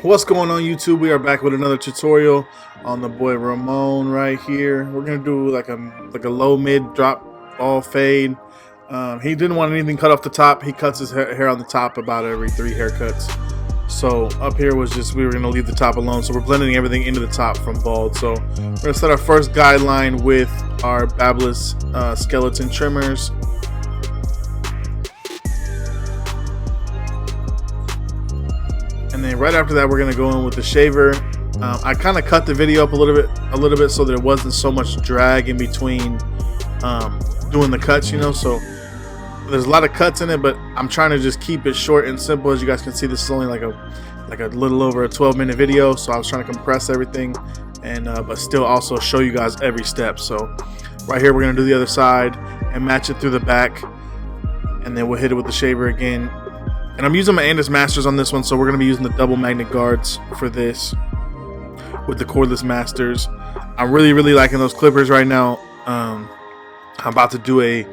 What's going on, YouTube? We are back with another tutorial on the boy Ramon right here. We're gonna do like a low mid drop ball fade. He didn't want anything cut off the top. He cuts his hair on the top about every 3 haircuts. So up here was just, we were gonna leave the top alone. So we're blending everything into the top from bald. So we're gonna set our first guideline with our Babless skeleton trimmers. And then right after that, we're gonna go in with the shaver. I kind of cut the video up a little bit so there wasn't so much drag in between doing the cuts, you know. So there's a lot of cuts in it, but I'm trying to just keep it short and simple. As you guys can see, this is only like a little over a 12-minute video, so I was trying to compress everything and but still also show you guys every step. So right here, we're gonna do the other side and match it through the back, and then we'll hit it with the shaver again. And I'm using my Andis Masters on this one, so we're going to be using the double magnet guards for this with the cordless Masters. I'm really liking those clippers right now. I'm about to do a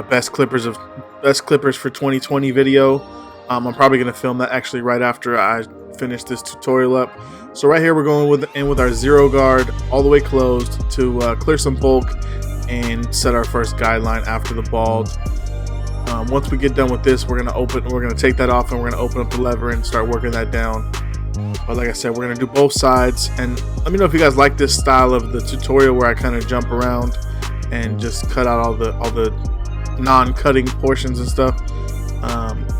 best clippers for 2020 video. I'm probably going to film that actually right after I finish this tutorial up. So right here, we're going in with our zero guard all the way closed to clear some bulk and set our first guideline after the bald. Once we get done with this, we're gonna take that off and we're gonna open up the lever and start working that down. But like I said, we're gonna do both sides. And let me know if you guys like this style of the tutorial where I kind of jump around and just cut out all the non-cutting portions and stuff.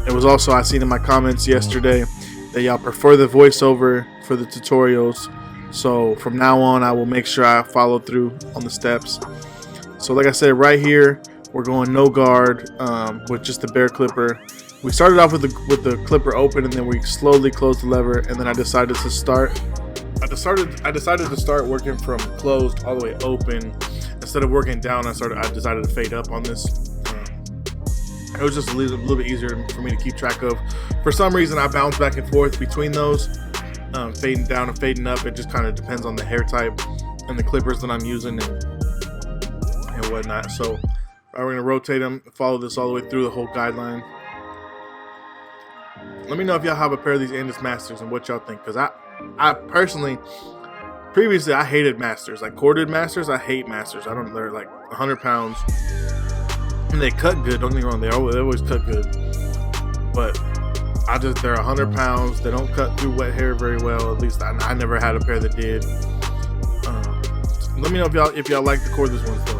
It was also, I seen in my comments yesterday that y'all prefer the voiceover for the tutorials. So from now on, I will make sure I follow through on the steps. So like I said, right here, we're going no guard with just the bare clipper. We started off with the clipper open, and then we slowly closed the lever. And then I decided to start working from closed all the way open instead of working down. I decided to fade up on this. It was just a little bit easier for me to keep track of. For some reason, I bounce back and forth between those, fading down and fading up. It just kind of depends on the hair type and the clippers that I'm using and whatnot. So we're going to rotate them, follow this all the way through the whole guideline. Let me know if y'all have a pair of these Andis Masters and what y'all think, because I personally, previously I hated Masters, like corded Masters. I hate Masters. They're like 100 pounds, and they cut good. Don't get me wrong, they always cut good, but they're 100 pounds. They don't cut through wet hair very well. At least I never had a pair that did. Let me know if y'all like the cordless ones though.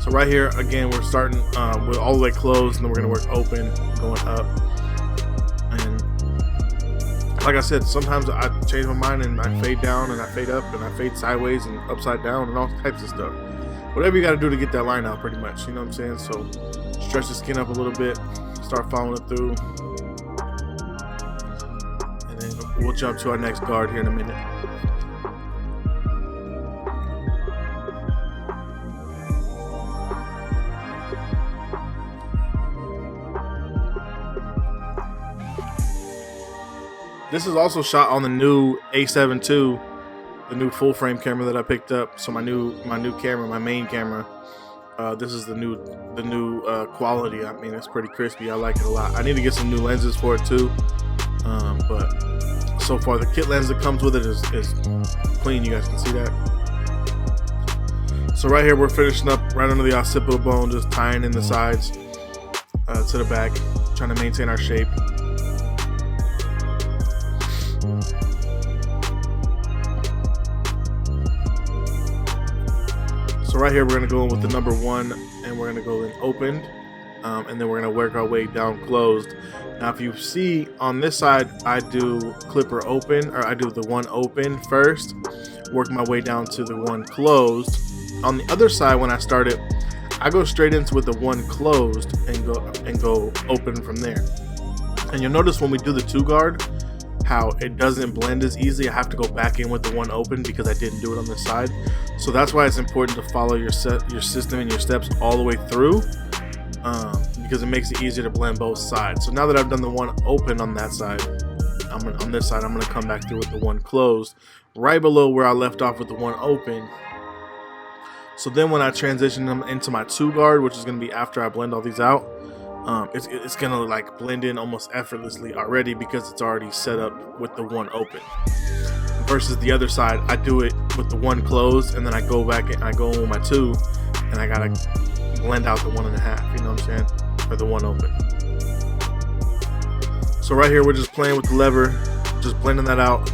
So right here, again, we're starting with all the way closed, and then we're going to work open, going up. And like I said, sometimes I change my mind and I fade down and I fade up and I fade sideways and upside down and all types of stuff. Whatever you got to do to get that line out, pretty much. You know what I'm saying? So stretch the skin up a little bit, start following it through. And then we'll jump to our next guard here in a minute. This is also shot on the new A7 II, the new full frame camera that I picked up. So my new camera, my main camera. This is the new quality. I mean, it's pretty crispy. I like it a lot. I need to get some new lenses for it too. But so far, the kit lens that comes with it is clean. You guys can see that. So right here, we're finishing up right under the occipital bone, just tying in the sides to the back, trying to maintain our shape. So right here, we're going to go in with the number 1, and we're going to go in opened, and then we're going to work our way down closed. Now, if you see on this side, I do clipper open, or I do the one open first, work my way down to the one closed. On the other side, when I start it, I go straight into with the one closed and go open from there. And you'll notice when we do the 2 guard, how it doesn't blend as easily. I have to go back in with the one open because I didn't do it on this side. So that's why it's important to follow your system and your steps all the way through, because it makes it easier to blend both sides. So now that I've done the one open on that side, on this side, I'm going to come back through with the one closed right below where I left off with the one open. So then when I transition them into my 2 guard, which is going to be after I blend all these out, it's gonna like blend in almost effortlessly already because it's already set up with the one open. Versus the other side, I do it with the one closed, and then I go back and I go on with my two, and I gotta blend out the 1.5. You know what I'm saying? Or the one open. So right here, we're just playing with the lever, just blending that out,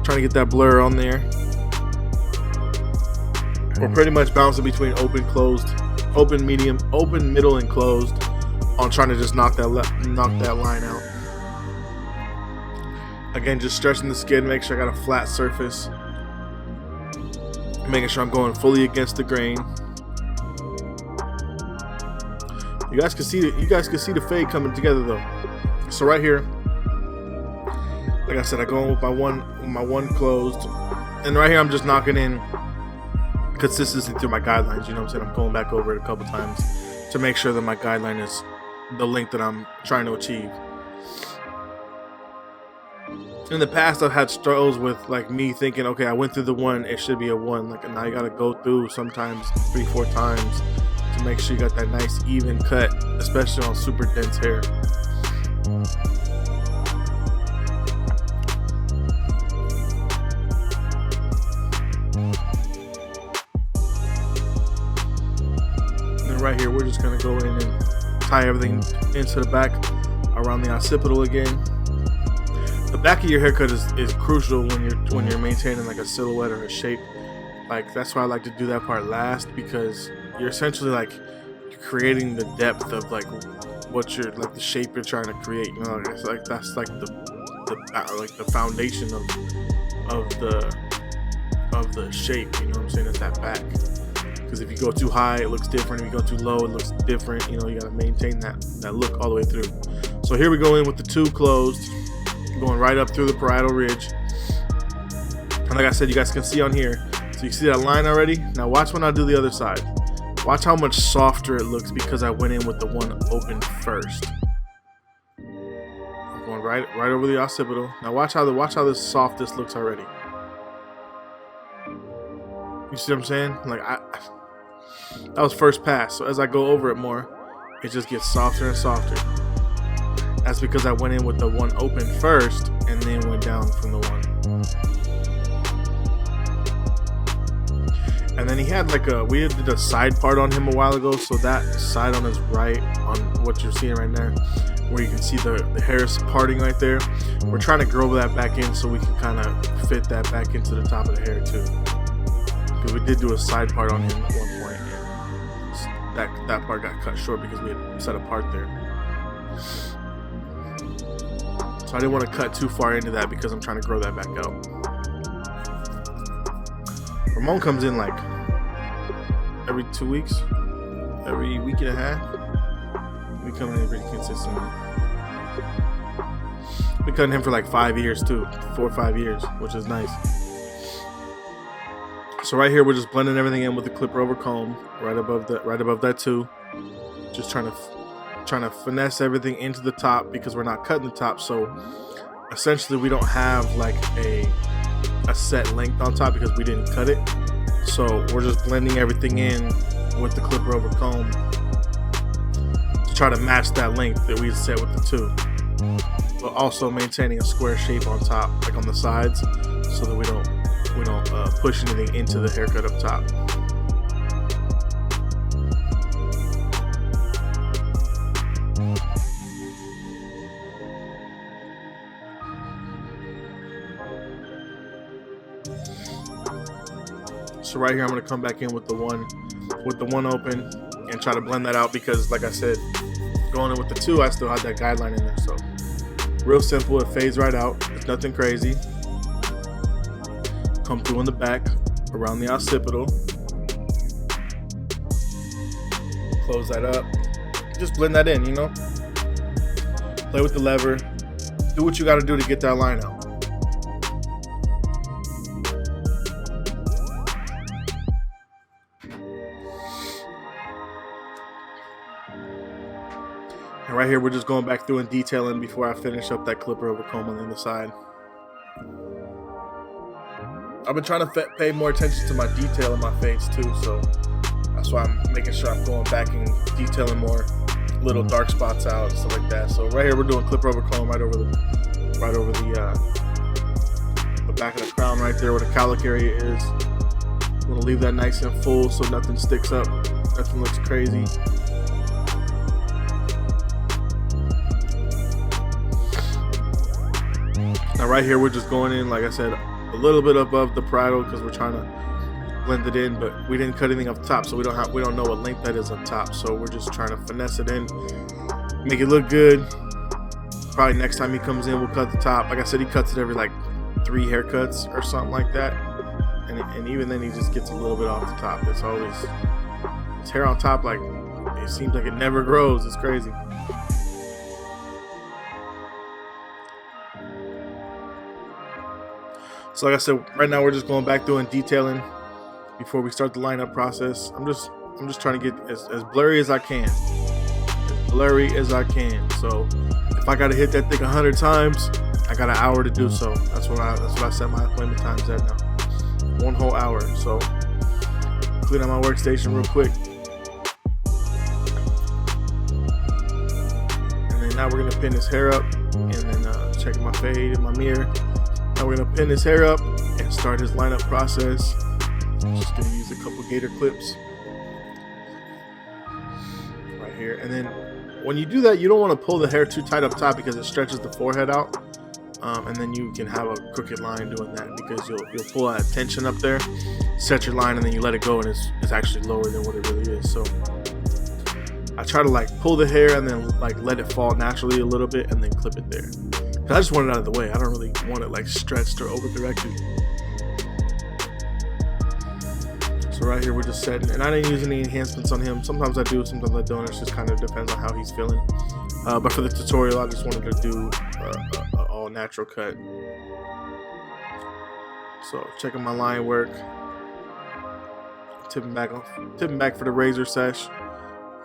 trying to get that blur on there. We're pretty much bouncing between open, closed, open, medium, open, middle, and closed on trying to just knock that line out. Again, just stretching the skin, make sure I got a flat surface, making sure I'm going fully against the grain. You guys can see the fade coming together though. So right here, like I said, I go in with my one closed, and right here I'm just knocking in consistency through my guidelines. You know what I'm saying? I'm going back over it a couple times to make sure that my guideline is the length that I'm trying to achieve. In the past, I've had struggles with like me thinking, okay, I went through the one, it should be a one. Like, and now you gotta go through sometimes 3-4 times to make sure you got that nice even cut, especially on super dense hair. And right here, we're just gonna go in and tie everything into the back around the occipital again. The back of your haircut is crucial when you're maintaining like a silhouette or a shape. Like, that's why I like to do that part last, because you're essentially like creating the depth of like what you're like the shape you're trying to create. You know, it's like that's like the foundation of the shape. You know what I'm saying? It's that back. Because if you go too high, it looks different. If you go too low, it looks different. You know, you gotta maintain that look all the way through. So here we go in with the two closed, going right up through the parietal ridge. And like I said, you guys can see on here. So you see that line already? Now watch when I do the other side. Watch how much softer it looks because I went in with the one open first. I'm going right over the occipital. Now watch how this soft this looks already. You see what I'm saying? Like, that was first pass. So as I go over it more, it just gets softer and softer. That's because I went in with the one open first and then went down from the one. And then he had like we did a side part on him a while ago. So that side on his right, on what you're seeing right there, where you can see the hair parting right there. We're trying to grow that back in so we can kind of fit that back into the top of the hair too. Because we did do a side part on him at one point, and that part got cut short because we had set a part there. So I didn't want to cut too far into that because I'm trying to grow that back out. Ramon comes in like every 2 weeks, every week and a half. We come in pretty consistently. We cut him for like 5 years too, 4 or 5 years, which is nice. So right here, we're just blending everything in with the clipper over comb, right above that too. Just trying to finesse everything into the top because we're not cutting the top. So essentially, we don't have like a set length on top because we didn't cut it. So we're just blending everything in with the clipper over comb to try to match that length that we set with the two, but also maintaining a square shape on top, like on the sides, so that we don't push anything into the haircut up top. So right here, I'm gonna come back in with the one open and try to blend that out because, like I said, going in with the two, I still had that guideline in there. So real simple, it fades right out. It's nothing crazy. Come through in the back, around the occipital. Close that up. Just blend that in, you know? Play with the lever. Do what you gotta do to get that line out. And right here, we're just going back through and detailing before I finish up that clipper over comb on the other side. I've been trying to pay more attention to my detail in my face too, so that's why I'm making sure I'm going back and detailing more little dark spots out and stuff like that. So right here we're doing clip over comb right over the back of the crown right there where the cowlick area is. I'm gonna leave that nice and full so nothing sticks up, nothing looks crazy. Now right here we're just going in, like I said, a little bit above the parietal because we're trying to blend it in, but we didn't cut anything up top, so we don't know what length that is up top. So we're just trying to finesse it in, make it look good. Probably next time he comes in, we'll cut the top. Like I said, he cuts it every like 3 haircuts or something like that, and even then he just gets a little bit off the top. It's always his hair on top, like it seems like it never grows. It's crazy. So like I said, right now we're just going back through and detailing before we start the lineup process. I'm just trying to get as blurry as I can, as blurry as I can. So if I gotta hit that thing 100 times, I got an hour to do so. That's what I set my appointment times at now. 1 whole hour. So clean out my workstation real quick, and then now we're gonna pin his hair up, and then check my fade in my mirror. Now we're gonna pin his hair up and start his lineup process. I'm just gonna use a couple gator clips right here, and then when you do that, you don't want to pull the hair too tight up top because it stretches the forehead out, and then you can have a crooked line doing that because you'll pull that tension up there, set your line, and then you let it go, and it's actually lower than what it really is. So I try to like pull the hair and then like let it fall naturally a little bit and then clip it there. I just want it out of the way. I don't really want it like stretched or over directed. So right here we're just setting, and I didn't use any enhancements on him. Sometimes I do, sometimes I don't. It just kind of depends on how he's feeling. But for the tutorial, I just wanted to do an all natural cut. So checking my line work, tipping back for the razor sesh.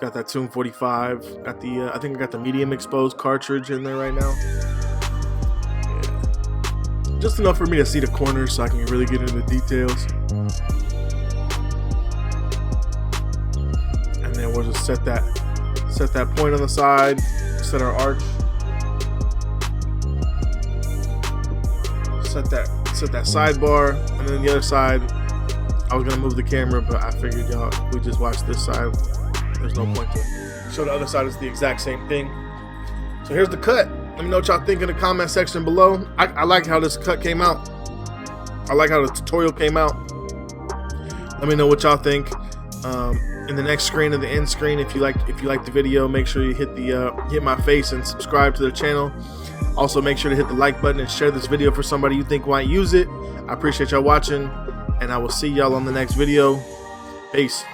Got that Tune 45. Got the I think I got the medium exposed cartridge in there right now. Just enough for me to see the corners so I can really get into the details. And then we'll just set that point on the side, set our arch. Set that sidebar, and then the other side, I was gonna move the camera, but I figured y'all, we just watch this side. There's no point to show the other side is the exact same thing. So here's the cut. Let me know what y'all think in the comment section below. I like how this cut came out. I like how the tutorial came out. Let me know what y'all think. In the next screen and the end screen, if you like the video, make sure you hit my face and subscribe to the channel. Also, make sure to hit the like button and share this video for somebody you think might use it. I appreciate y'all watching, and I will see y'all on the next video. Peace.